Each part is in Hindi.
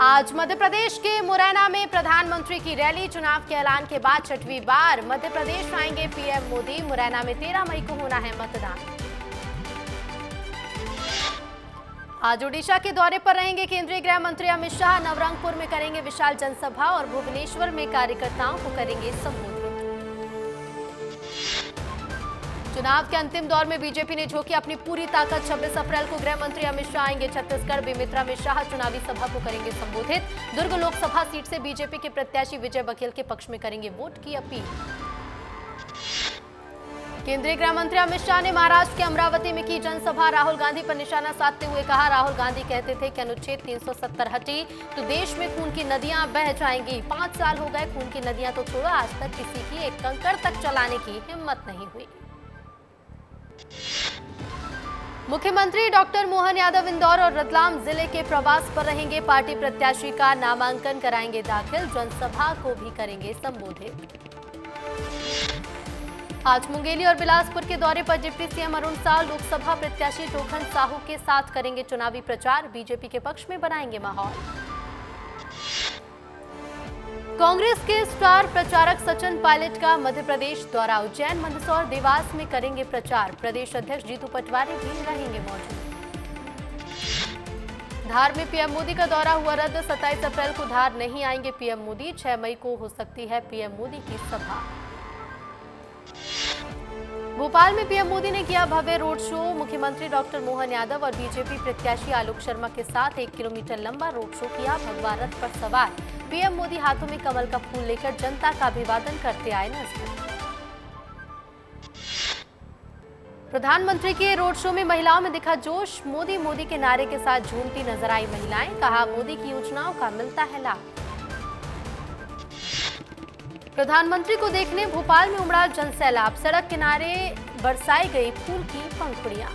आज मध्य प्रदेश के मुरैना में प्रधानमंत्री की रैली। चुनाव के ऐलान के बाद छठवीं बार मध्य प्रदेश आएंगे पीएम मोदी। मुरैना में 13 मई को होना है मतदान। आज ओडिशा के दौरे पर रहेंगे केंद्रीय गृह मंत्री अमित शाह। नवरंगपुर में करेंगे विशाल जनसभा और भुवनेश्वर में कार्यकर्ताओं को करेंगे संबोधित। चुनाव के अंतिम दौर में बीजेपी ने झोंकी अपनी पूरी ताकत। 26 अप्रैल को गृह मंत्री अमित शाह आएंगे छत्तीसगढ़। बेमेतरा में शाह चुनावी सभा को करेंगे संबोधित। दुर्ग लोकसभा सीट से बीजेपी के प्रत्याशी विजय बघेल के पक्ष में करेंगे वोट की अपील। केंद्रीय गृह मंत्री अमित शाह ने महाराष्ट्र के अमरावती में की जनसभा। राहुल गांधी पर निशाना साधते हुए कहा, राहुल गांधी कहते थे कि अनुच्छेद 370 हटी तो देश में खून की नदियां बह जाएंगी। 5 साल हो गए, खून की नदियां तो छोड़ो, आज तक किसी की एक कंकड़ तक चलाने की हिम्मत नहीं हुई। मुख्यमंत्री डॉक्टर मोहन यादव इंदौर और रतलाम जिले के प्रवास पर रहेंगे। पार्टी प्रत्याशी का नामांकन कराएंगे दाखिल। जनसभा को भी करेंगे संबोधित। आज मुंगेली और बिलासपुर के दौरे पर डिप्टी सीएम अरुण साव लोकसभा प्रत्याशी टोखन साहू के साथ करेंगे चुनावी प्रचार। बीजेपी के पक्ष में बनाएंगे माहौल। कांग्रेस के स्टार प्रचारक सचिन पायलट का मध्य प्रदेश दौरा। उज्जैन, मंदसौर, देवास में करेंगे प्रचार। प्रदेश अध्यक्ष जीतू पटवारी भी रहेंगे मौजूद। धार में पीएम मोदी का दौरा हुआ रद्द। 27 अप्रैल को धार नहीं आएंगे पीएम मोदी। 6 मई को हो सकती है पीएम मोदी की सभा। भोपाल में पीएम मोदी ने किया भव्य रोड शो। मुख्यमंत्री डॉक्टर मोहन यादव और बीजेपी प्रत्याशी आलोक शर्मा के साथ 1 किलोमीटर लंबा रोड शो किया। भगवा रथ पर सवार पीएम मोदी हाथों में कमल का फूल लेकर जनता का अभिवादन करते आए नजर। प्रधानमंत्री के रोड शो में महिलाओं में दिखा जोश। मोदी मोदी के नारे के साथ झूमती नजर आई महिलाएं। कहा, मोदी की योजनाओं का मिलता है लाभ। प्रधानमंत्री को देखने भोपाल में उमड़ा जनसैलाब। सड़क किनारे बरसाई गई फूल की पंखुड़ियां।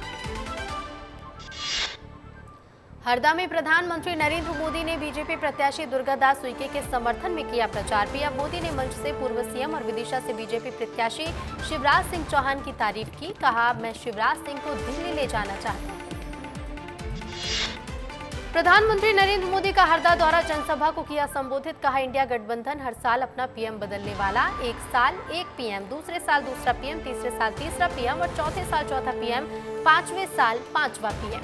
हरदा में प्रधानमंत्री नरेंद्र मोदी ने बीजेपी प्रत्याशी दुर्गादास उइके के समर्थन में किया प्रचार। पीएम मोदी ने मंच से पूर्व सीएम और विदिशा से बीजेपी प्रत्याशी शिवराज सिंह चौहान की तारीफ की। कहा, मैं शिवराज सिंह को दिल्ली ले जाना चाहता हूं। प्रधानमंत्री नरेंद्र मोदी का हरदा दौरा, जनसभा को किया संबोधित। कहा, इंडिया गठबंधन हर साल अपना पीएम बदलने वाला। एक साल एक पीएम, दूसरे साल दूसरा पीएम, तीसरे साल तीसरा पीएम और चौथे साल चौथा पीएम, 5वें साल 5वां पीएम।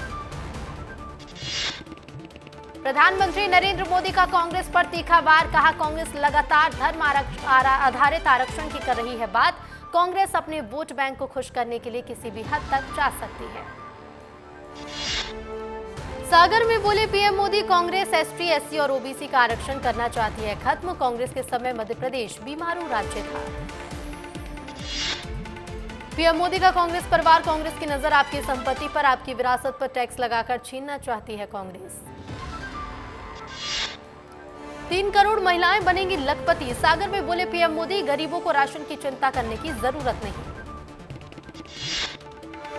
प्रधानमंत्री नरेंद्र मोदी का कांग्रेस पर तीखा वार। कहा, कांग्रेस लगातार धर्म आधारित आरक्षण की कर रही है बात। कांग्रेस अपने वोट बैंक को खुश करने के लिए किसी भी हद तक जा सकती है। सागर में बोले PM Modi, Congress ST, SC और ओबीसी का आरक्षण करना चाहती है खत्म। कांग्रेस के समय मध्य प्रदेश बीमारू राज्य था। पीएम मोदी का कांग्रेस परिवार, कांग्रेस की नजर आपकी संपत्ति पर, आपकी विरासत पर टैक्स लगाकर छीनना चाहती है कांग्रेस। 3 करोड़ महिलाएं बनेंगी लखपति। सागर में बोले पीएम मोदी, गरीबों को राशन की चिंता करने की जरूरत नहीं।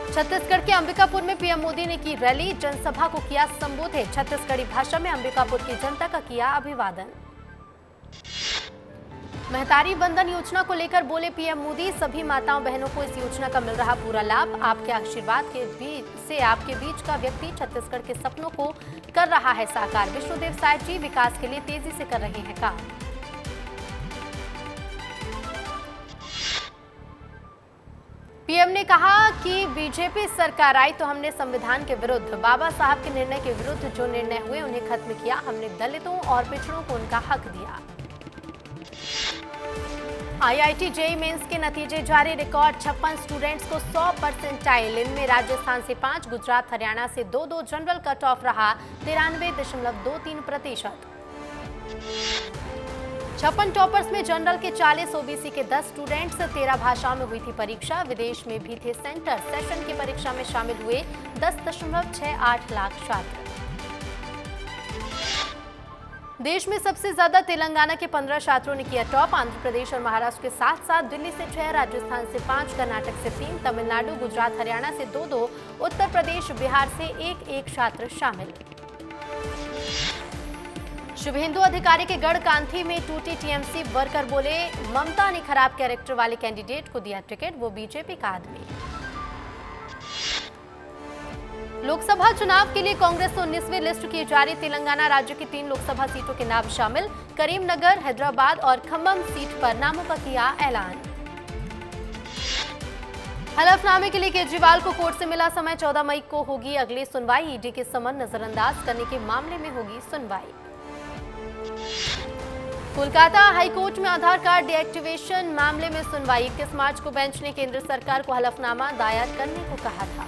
छत्तीसगढ़ के अंबिकापुर में पीएम मोदी ने की रैली। जनसभा को किया संबोधित। छत्तीसगढ़ी भाषा में अंबिकापुर की जनता का किया अभिवादन। महतारी बंधन योजना को लेकर बोले पीएम मोदी, सभी माताओं बहनों को इस योजना का मिल रहा पूरा लाभ। आपके आशीर्वाद के बीच से आपके बीच का व्यक्ति छत्तीसगढ़ के सपनों को कर रहा है साकार। विष्णुदेव साय जी विकास के लिए तेजी से कर रहे हैं काम। पीएम ने कहा कि बीजेपी सरकार आई तो हमने संविधान के विरुद्ध, बाबा साहब के निर्णय के विरुद्ध जो निर्णय हुए उन्हें खत्म किया। हमने दलितों और पिछड़ों को उनका हक दिया। आईआईटी जेईई मेंस के नतीजे जारी। रिकॉर्ड 56 स्टूडेंट्स को 100 परसेंटाइल। इनमें राजस्थान से 5, गुजरात हरियाणा से 2-2। जनरल कट ऑफ रहा 93.23%। 56 टॉपर्स में जनरल के 40, ओबीसी के 10 स्टूडेंट्स। 13 भाषाओं में हुई थी परीक्षा। विदेश में भी थे सेंटर। सेशन की परीक्षा में शामिल हुए 10.68 लाख छात्र। देश में सबसे ज्यादा तेलंगाना के 15 छात्रों ने किया टॉप। आंध्र प्रदेश और महाराष्ट्र के साथ साथ दिल्ली से 6, राजस्थान से 5, कर्नाटक से 3, तमिलनाडु, गुजरात, हरियाणा से 2-2, उत्तर प्रदेश, बिहार से 1-1 छात्र शामिल। शुभेंदु अधिकारी के गढ़ कांथी में टूटी टीएमसी। वर्कर बोले, ममता ने खराब कैरेक्टर वाले कैंडिडेट को दिया टिकट, वो बीजेपी का आदमी। लोकसभा चुनाव के लिए कांग्रेस 19वीं लिस्ट की जारी। तेलंगाना राज्य की 3 लोकसभा सीटों के नाम शामिल। करीमनगर, हैदराबाद और खम्मम सीट पर नामों का किया ऐलान। हलफनामे के लिए केजरीवाल को कोर्ट से मिला समय। 14 मई को होगी अगली सुनवाई। ईडी के समन नजरअंदाज करने के मामले में होगी सुनवाई। कोलकाता हाईकोर्ट में आधार कार्ड डीएक्टिवेशन मामले में सुनवाई। 21 मार्च को बेंच ने केंद्र सरकार को हलफनामा दायर करने को कहा था।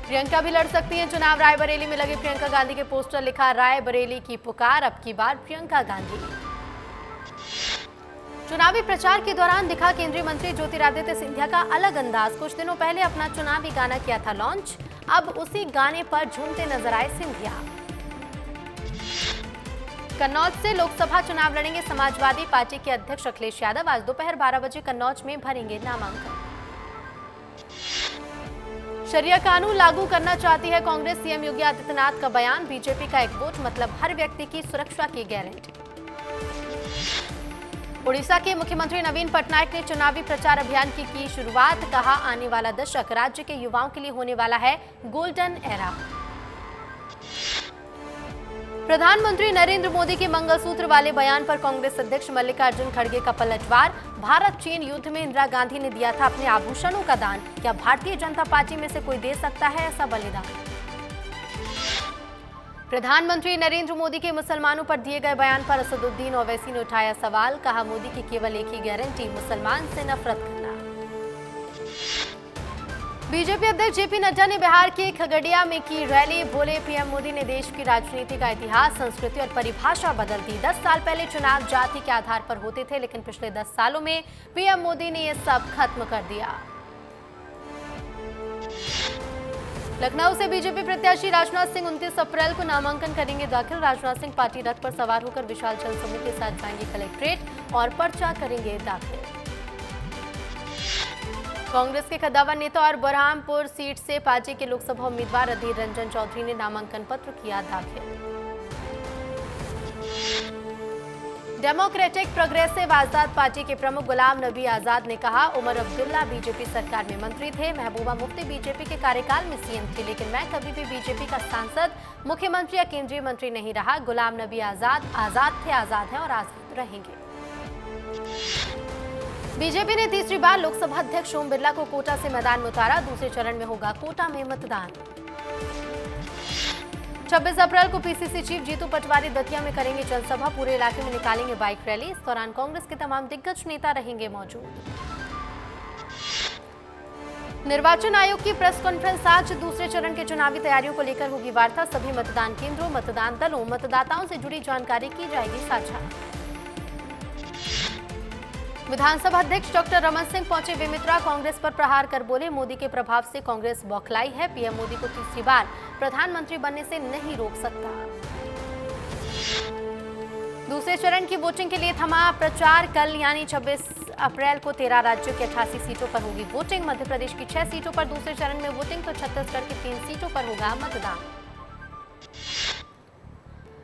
प्रियंका भी लड़ सकती हैं चुनाव। रायबरेली में लगे प्रियंका गांधी के पोस्टर, लिखा रायबरेली की पुकार, अब की बार प्रियंका गांधी। चुनावी प्रचार के दौरान दिखा केंद्रीय मंत्री ज्योतिरादित्य सिंधिया का अलग अंदाज। कुछ दिनों पहले अपना चुनावी गाना किया था लॉन्च, अब उसी गाने पर झूमते नजर आए सिंधिया। कन्नौज से लोकसभा चुनाव लड़ेंगे समाजवादी पार्टी के अध्यक्ष अखिलेश यादव। आज दोपहर 12 बजे कन्नौज में भरेंगे नामांकन। शरिया कानून लागू करना चाहती है कांग्रेस। सीएम योगी आदित्यनाथ का बयान। बीजेपी का एक वोट मतलब हर व्यक्ति की सुरक्षा की गारंटी। उड़ीसा के मुख्यमंत्री नवीन पटनायक ने चुनावी प्रचार अभियान की शुरुआत। कहा, आने वाला दशक राज्य के युवाओं के लिए होने वाला है गोल्डन एरा। प्रधानमंत्री नरेंद्र मोदी के मंगलसूत्र वाले बयान पर कांग्रेस अध्यक्ष मल्लिकार्जुन खड़गे का पलटवार। भारत चीन युद्ध में इंदिरा गांधी ने दिया था अपने आभूषणों का दान। क्या भारतीय जनता पार्टी में से कोई दे सकता है ऐसा बलिदान? प्रधानमंत्री नरेंद्र मोदी के मुसलमानों पर दिए गए बयान पर असदुद्दीन ओवैसी ने उठाया सवाल। कहा, मोदी की केवल एक ही गारंटी, मुसलमान से नफरत करना। बीजेपी अध्यक्ष जेपी नड्डा ने बिहार के खगड़िया में की रैली। बोले, पीएम मोदी ने देश की राजनीति का इतिहास, संस्कृति और परिभाषा बदल दी। 10 साल पहले चुनाव जाति के आधार पर होते थे, लेकिन पिछले 10 सालों में पीएम मोदी ने ये सब खत्म कर दिया। लखनऊ से बीजेपी प्रत्याशी राजनाथ सिंह 29 अप्रैल को नामांकन करेंगे दाखिल। राजनाथ सिंह पार्टी रथ पर सवार होकर विशाल जनसमूह के साथ जाएंगे कलेक्ट्रेट और पर्चा करेंगे दाखिल। कांग्रेस के कद्दावर नेता और बरहामपुर सीट से पार्टी के लोकसभा उम्मीदवार अधीर रंजन चौधरी ने नामांकन पत्र किया दाखिल। डेमोक्रेटिक प्रोग्रेसिव आजाद पार्टी के प्रमुख गुलाम नबी आजाद ने कहा, उमर अब्दुल्ला बीजेपी सरकार में मंत्री थे, महबूबा मुफ्ती बीजेपी के कार्यकाल में सीएम थी, लेकिन मैं कभी भी बीजेपी का सांसद, मुख्यमंत्री या केंद्रीय मंत्री नहीं रहा। गुलाम नबी आजाद आजाद थे, आजाद हैं और आजाद रहेंगे। बीजेपी ने तीसरी बार लोकसभा अध्यक्ष ओम बिरला को कोटा से मैदान में उतारा। दूसरे चरण में होगा कोटा में मतदान। 26 अप्रैल को पीसीसी चीफ जीतू पटवारी दतिया में करेंगे जनसभा। पूरे इलाके में निकालेंगे बाइक रैली। इस दौरान कांग्रेस के तमाम दिग्गज नेता रहेंगे मौजूद। निर्वाचन आयोग की प्रेस कॉन्फ्रेंस आज। दूसरे चरण के चुनावी तैयारियों को लेकर होगी वार्ता। सभी मतदान केंद्रों, मतदान दलों, मतदाताओं से जुड़ी जानकारी की जाएगी साझा। विधानसभा अध्यक्ष डॉक्टर रमन सिंह पहुंचे बेमित्रा। कांग्रेस पर प्रहार कर बोले, मोदी के प्रभाव से कांग्रेस बौखलाई है। पीएम मोदी को तीसरी बार प्रधानमंत्री बनने से नहीं रोक सकता। दूसरे चरण की वोटिंग के लिए थमा प्रचार। कल यानी 26 अप्रैल को 13 राज्यों की 88 सीटों पर होगी वोटिंग। मध्य प्रदेश की 6 सीटों पर दूसरे चरण में वोटिंग, तो छत्तीसगढ़ की 3 सीटों पर होगा मतदान।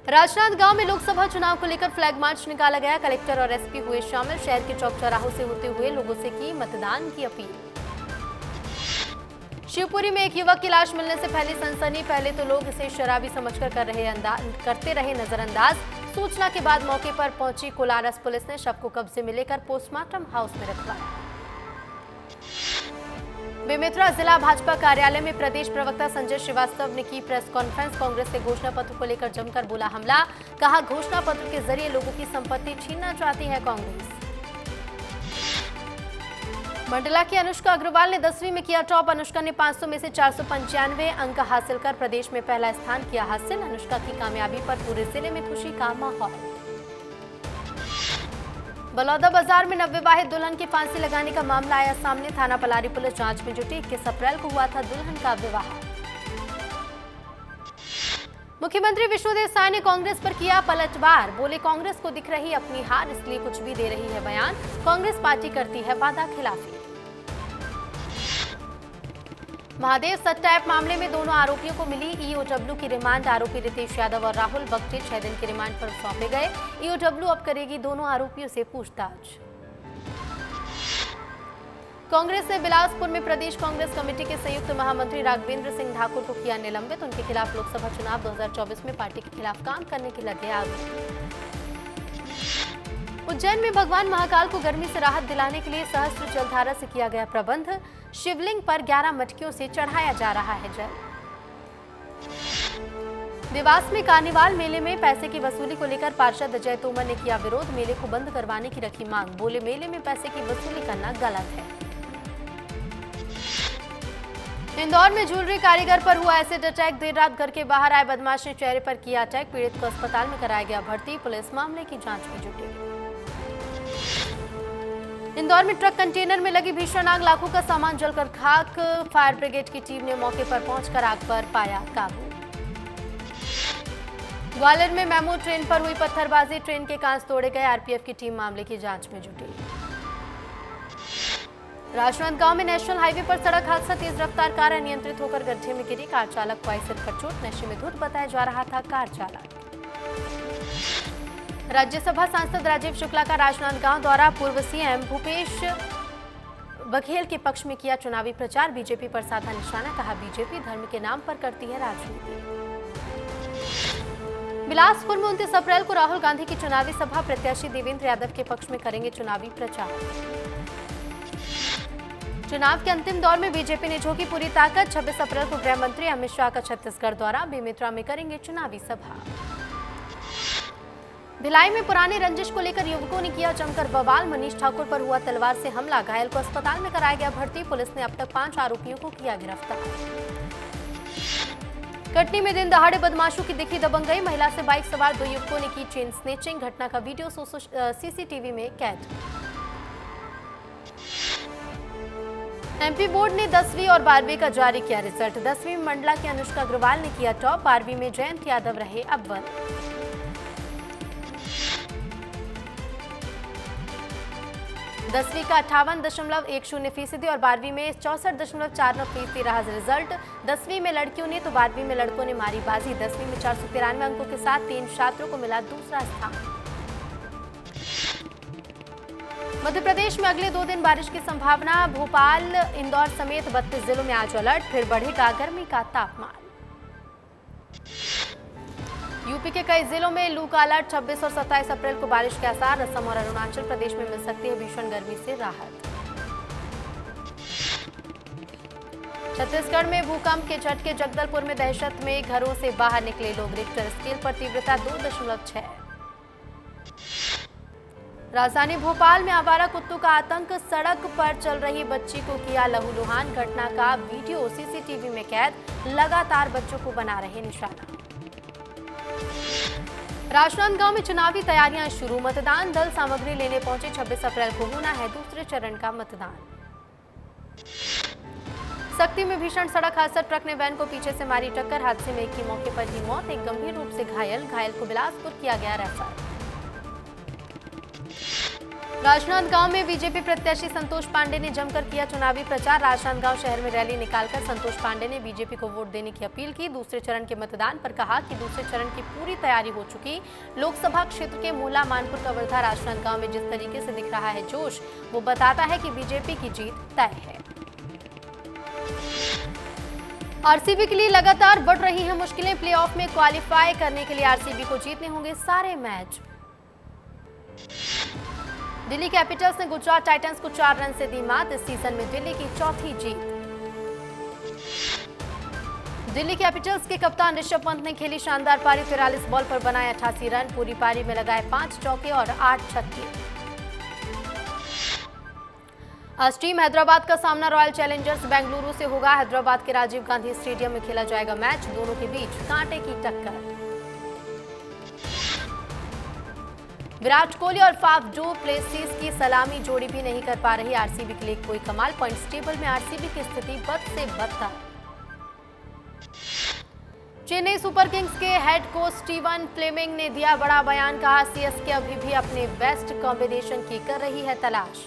राजनांदगांव में लोकसभा चुनाव को लेकर फ्लैग मार्च निकाला गया। कलेक्टर और एसपी हुए शामिल। शहर के चौक चौराहों से होते हुए लोगों से की मतदान की अपील। शिवपुरी में एक युवक की लाश मिलने से पहले सनसनी। पहले तो लोग इसे शराबी समझकर करते रहे नजरअंदाज। सूचना के बाद मौके पर पहुंची कोलारस पुलिस ने शव को कब्जे में लेकर पोस्टमार्टम हाउस में रखवाया। बेमेतरा जिला भाजपा कार्यालय में प्रदेश प्रवक्ता संजय श्रीवास्तव ने की प्रेस कॉन्फ्रेंस। कांग्रेस के घोषणा पत्र को लेकर जमकर बोला हमला। कहा, घोषणा पत्र के जरिए लोगों की संपत्ति छीनना चाहती है कांग्रेस। मंडला की अनुष्का अग्रवाल ने 10वीं में किया टॉप। अनुष्का ने 500 में से 495 अंक हासिल कर प्रदेश में पहला स्थान किया हासिल। अनुष्का की कामयाबी पर पूरे जिले में खुशी का माहौल। बलौदा बाजार में नवविवाहित दुल्हन की फांसी लगाने का मामला आया सामने। थाना पलारी पुलिस जांच में जुटी। 21 अप्रैल को हुआ था दुल्हन का विवाह। मुख्यमंत्री विष्णुदेव साय ने कांग्रेस पर किया पलटवार। बोले, कांग्रेस को दिख रही अपनी हार, इसलिए कुछ भी दे रही है बयान। कांग्रेस पार्टी करती है वादा खिलाफी। महादेव सट्टा ऐप मामले में दोनों आरोपियों को मिली ईओडब्ल्यू की रिमांड। आरोपी रितेश यादव और राहुल बख्टे 6 दिन की रिमांड पर सौंपे गए। ईओडब्ल्यू अब करेगी दोनों आरोपियों से पूछताछ। कांग्रेस ने बिलासपुर में प्रदेश कांग्रेस कमेटी के संयुक्त महामंत्री राघवेंद्र सिंह ठाकुर को किया निलंबित। उनके खिलाफ लोकसभा चुनाव 2024 में पार्टी के खिलाफ काम करने के लगे आरोप। उज्जैन में भगवान महाकाल को गर्मी से राहत दिलाने के लिए सहस्त्र जलधारा से किया गया प्रबंध। शिवलिंग पर 11 मटकियों से चढ़ाया जा रहा है जल। देवास में कार्निवाल मेले में पैसे की वसूली को लेकर पार्षद अजय तोमर ने किया विरोध। मेले को बंद करवाने की रखी मांग। बोले मेले में पैसे की वसूली करना गलत है। इंदौर में ज्वेलरी कारीगर पर हुआ एसिड अटैक। देर रात घर के बाहर आए बदमाश ने चेहरे पर किया अटैक। पीड़ित को अस्पताल में कराया गया भर्ती। पुलिस मामले की जांच में जुटी। इंदौर में ट्रक कंटेनर में लगी भीषण आग, लाखों का सामान जलकर खाक। फायर ब्रिगेड की टीम ने मौके पर पहुंचकर आग पर पाया काबू। ग्वालियर में मेमू ट्रेन पर हुई पत्थरबाजी। ट्रेन के कांच तोड़े गए। आरपीएफ की टीम मामले की जांच में जुटी। राजनांदगांव में नेशनल हाईवे पर सड़क हादसा। तेज रफ्तार कार अनियंत्रित होकर गड्ढे में गिरी। कार चालक को आई सिर पर चोट। नशे में धुत बताया जा रहा था कार चालक। राज्यसभा सांसद राजीव शुक्ला का राजनांदगांव द्वारा। पूर्व सीएम भूपेश बघेल के पक्ष में किया चुनावी प्रचार। बीजेपी पर साधा निशाना। कहा बीजेपी धर्म के नाम पर करती है राजनीति। बिलासपुर में 29 अप्रैल को राहुल गांधी की चुनावी सभा। प्रत्याशी देवेंद्र यादव के पक्ष में करेंगे चुनावी प्रचार। चुनाव के अंतिम दौर में बीजेपी ने झोंकी पूरी ताकत। 26 अप्रैल को गृह मंत्री अमित शाह का छत्तीसगढ़ दौरा। बेमेतरा में करेंगे चुनावी सभा। भिलाई में पुराने रंजिश को लेकर युवकों ने किया जमकर बवाल। मनीष ठाकुर पर हुआ तलवार से हमला। घायल को अस्पताल में कराया गया भर्ती। पुलिस ने अब तक 5 आरोपियों को किया गिरफ्तार। कटनी में दिन दहाड़े बदमाशों की दिखी दबंगई। महिला से बाइक सवार 2 युवकों ने की चेन स्नेचिंग। घटना का वीडियो सीसीटीवी में कैद। एमपी बोर्ड ने 10वीं और 12वीं का जारी किया रिजल्ट। 10वीं में मंडला की अनुष्का अग्रवाल ने किया टॉप। 12वीं में जयंत यादव रहे अव्वल। 10वीं का 58.10% और 12वीं में 64.49% रहा रिजल्ट। 10वीं में लड़कियों ने तो 12वीं में लड़कों ने मारी बाजी। 10वीं में 493 अंकों के साथ 3 छात्रों को मिला दूसरा स्थान। मध्य प्रदेश में अगले 2 दिन बारिश की संभावना। भोपाल, इंदौर समेत 32 जिलों में आज अलर्ट। फिर बढ़ेगा गर्मी का तापमान। यूपी के कई जिलों में लू का अलर्ट। 26 और 27 अप्रैल को बारिश के आसार। असम और अरुणाचल प्रदेश में मिल सकती है भीषण गर्मी से राहत। छत्तीसगढ़ में भूकंप के झटके। जगदलपुर में दहशत में घरों से बाहर निकले लोग। रिक्टर स्केल पर तीव्रता 2.6। राजधानी भोपाल में आवारा कुत्तों का आतंक। सड़क पर चल रही बच्ची को किया लहूलुहान। घटना का वीडियो सीसीटीवी में कैद। लगातार बच्चों को बना रहे निशाना। राजनांदगांव में चुनावी तैयारियां शुरू। मतदान दल सामग्री लेने पहुंचे। 26 अप्रैल को होना है दूसरे चरण का मतदान। सक्ती में भीषण सड़क हादसा। ट्रक ने वैन को पीछे से मारी टक्कर। हादसे में एक की मौके पर ही मौत। एक गंभीर रूप से घायल को बिलासपुर किया गया रेफर। राजनांदगांव में बीजेपी प्रत्याशी संतोष पांडे ने जमकर किया चुनावी प्रचार। राजनांदगांव शहर में रैली निकालकर संतोष पांडे ने बीजेपी को वोट देने की अपील की। दूसरे चरण के मतदान पर कहा कि दूसरे चरण की पूरी तैयारी हो चुकी। लोकसभा क्षेत्र के मोहला, मानपुर, कवर्धा, राजनांदगांव में जिस तरीके से दिख रहा है जोश, वो बताता है कि बीजेपी की जीत तय है। आरसीबी के लिए लगातार बढ़ रही हैं मुश्किलें। प्लेऑफ में क्वालिफाई करने के लिए आरसीबी को जीतने होंगे सारे मैच। दिल्ली कैपिटल्स ने गुजरात टाइटंस को 4 रन से दी मात। इस सीजन में दिल्ली की चौथी जीत। दिल्ली कैपिटल्स के कप्तान ऋषभ पंत ने खेली शानदार पारी। 43 बॉल पर बनाए 88 रन। पूरी पारी में लगाए 5 चौके और 8 छक्के। आज टीम हैदराबाद का सामना रॉयल चैलेंजर्स बेंगलुरु से होगा। हैदराबाद के राजीव गांधी स्टेडियम में खेला जाएगा मैच। दोनों के बीच कांटे की टक्कर। विराट कोहली और फाफ डू प्लेसिस की सलामी जोड़ी भी नहीं कर पा रही आरसीबी के लिए कोई कमाल। पॉइंट्स टेबल में आरसीबी की स्थिति बद से बदतर। चेन्नई सुपर किंग्स के हेड कोच स्टीवन फ्लेमिंग ने दिया बड़ा बयान। कहा सीएसके अभी भी अपने बेस्ट कॉम्बिनेशन की कर रही है तलाश।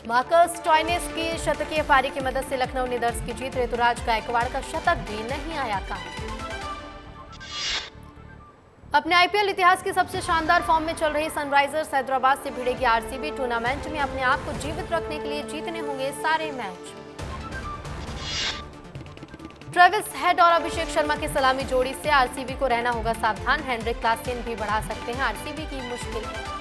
मार्कस स्टोइनिस की शतकीय पारी की मदद से लखनऊ ने दर्ज की जीत। ऋतुराज गायकवाड़ का शतक भी नहीं आया काम। अपने आईपीएल इतिहास की सबसे शानदार फॉर्म में चल रही सनराइजर्स हैदराबाद से भिड़ेगी आरसीबी। टूर्नामेंट में अपने आप को जीवित रखने के लिए जीतने होंगे सारे मैच। ट्रेविस हेड और अभिषेक शर्मा की सलामी जोड़ी से आरसीबी को रहना होगा सावधान। हेनरिक क्लासेन भी बढ़ा सकते हैं आरसीबी की मुश्किलें।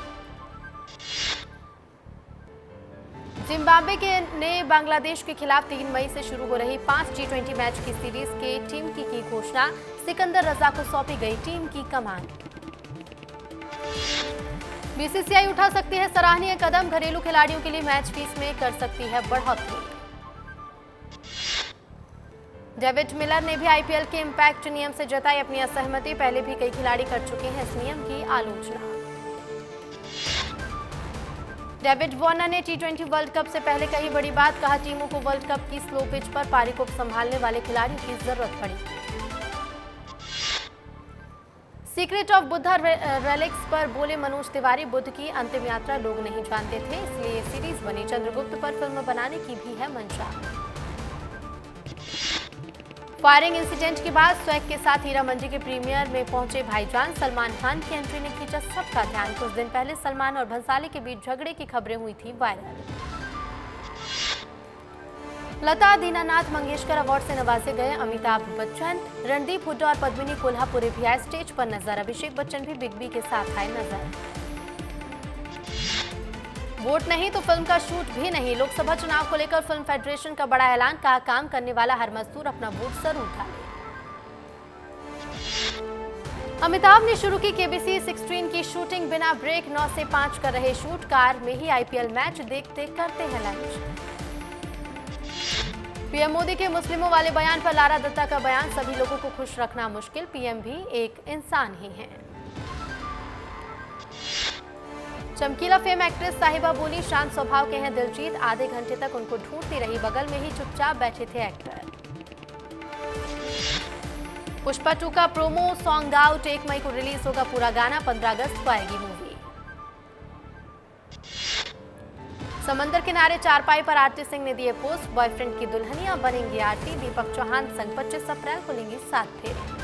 जिम्बाब्वे ने बांग्लादेश के खिलाफ 3 मई से शुरू हो रही 5 T20 मैच की सीरीज के टीम की घोषणा। सिकंदर रजा को सौंपी गई टीम की कमान। बीसीसीआई उठा सकती है सराहनीय कदम। घरेलू खिलाड़ियों के लिए मैच फीस में कर सकती है बढ़ोतरी। डेविड मिलर ने भी आईपीएल के इम्पैक्ट नियम से जताई अपनी असहमति। पहले भी कई खिलाड़ी कर चुके हैं इस नियम की आलोचना। डेविड वार्नर ने T20 वर्ल्ड कप से पहले कही बड़ी बात। कहा, टीमों को वर्ल्ड कप की स्लो पिच पर पारी को संभालने वाले खिलाड़ियों की जरूरत पड़ी। सीक्रेट ऑफ बुद्धा रेलिक्स पर बोले मनोज तिवारी, बुद्ध की अंतिम यात्रा लोग नहीं जानते थे, इसलिए सीरीज बनी। चंद्रगुप्त पर फिल्म बनाने की भी है मंशा। फायरिंग इंसिडेंट के बाद स्वैग के साथ हीरा मंडी के प्रीमियर में पहुंचे भाईजान। सलमान खान की एंट्री ने खींचा सबका ध्यान। कुछ दिन पहले सलमान और भंसाली के बीच झगड़े की खबरें हुई थी वायरल। लता दीनानाथ मंगेशकर अवार्ड से नवाजे गए अमिताभ बच्चन। रणदीप हुड्डा और पद्मिनी कोल्हापुरी भी आए स्टेज पर नजर। अभिषेक बच्चन भी बिग बी के साथ आए नजर। वोट नहीं तो फिल्म का शूट भी नहीं। लोकसभा चुनाव को लेकर फिल्म फेडरेशन का बड़ा ऐलान। कहा, काम करने वाला हर मजदूर अपना वोट जरूर डाले। अमिताभ ने शुरू की केबीसी 16 की शूटिंग। बिना ब्रेक 9 से 5 कर रहे शूट। कार में ही आईपीएल मैच देखते करते हैं लंच। पीएम मोदी के मुस्लिमों वाले बयान पर लारा दत्ता का बयान। सभी लोगों को खुश रखना मुश्किल, पीएम भी एक इंसान ही है। चमकीला फेम एक्ट्रेस साहिबा बोली, शांत स्वभाव के हैं दिलजीत। आधे घंटे तक उनको ढूंढती रही, बगल में ही चुपचाप बैठे थे एक्टर। पुष्पा 2 का प्रोमो सॉन्ग आउट। 1 मई को रिलीज होगा पूरा गाना। 15 अगस्त को आएगी मूवी। समंदर किनारे चारपाई पर आरती सिंह ने दिए पोस्ट। बॉयफ्रेंड की दुल्हनियां बनेंगी आरती। दीपक चौहान संग 25 अप्रैल को लेंगी 7 फेरे।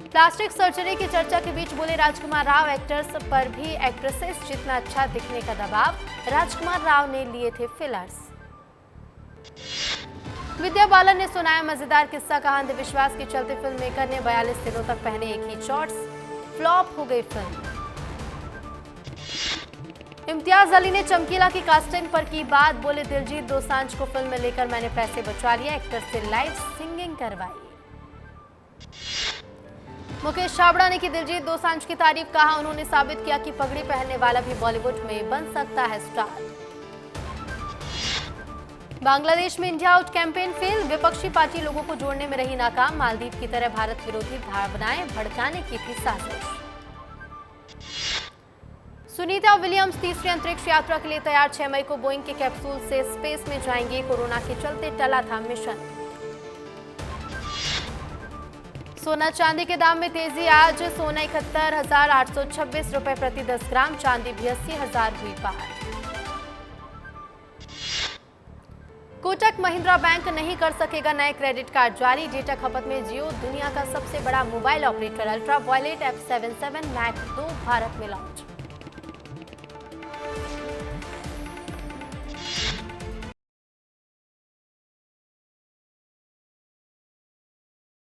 प्लास्टिक सर्जरी की चर्चा के बीच बोले राजकुमार राव, एक्टर्स पर भी एक्ट्रेसेस जितना अच्छा दिखने का दबाव। राजकुमार राव ने लिए थे फिलर्स। विद्या बालन ने सुनाया मजेदार किस्सा। कहा, अंधविश्वास के चलते फिल्म मेकर ने 42 दिनों तक पहने एक ही शॉर्ट्स। फ्लॉप हो गई फिल्म। इम्तियाज अली ने चमकीला की कास्टिंग पर की बात। बोले, दिलजीत दोसांझ को फिल्म में लेकर मैंने पैसे बचा लिए। एक्टर से लाइव सिंगिंग करवाई। मुकेश छाबड़ा ने की दिलजीत दोसांझ की तारीफ। कहा, उन्होंने साबित किया कि पगड़ी पहनने वाला भी बॉलीवुड में बन सकता है स्टार। बांग्लादेश में इंडिया आउट कैंपेन फेल। विपक्षी पार्टी लोगों को जोड़ने में रही नाकाम। मालदीव की तरह भारत विरोधी भावनाएं भड़काने की थी साजिश। सुनीता विलियम्स तीसरी अंतरिक्ष यात्रा के लिए तैयार। 6 मई को बोइंग के कैप्सूल से स्पेस में जाएंगे। कोरोना के चलते टला था मिशन। सोना चांदी के दाम में तेजी। आज सोना 71,826 रुपए प्रति 10 ग्राम। चांदी भी 80,000 हुई पार। कोटक महिंद्रा बैंक नहीं कर सकेगा नए क्रेडिट कार्ड जारी। डेटा खपत में जियो दुनिया का सबसे बड़ा mobile operator. Ultra violet F77 max 2 Bharat में लॉन्च।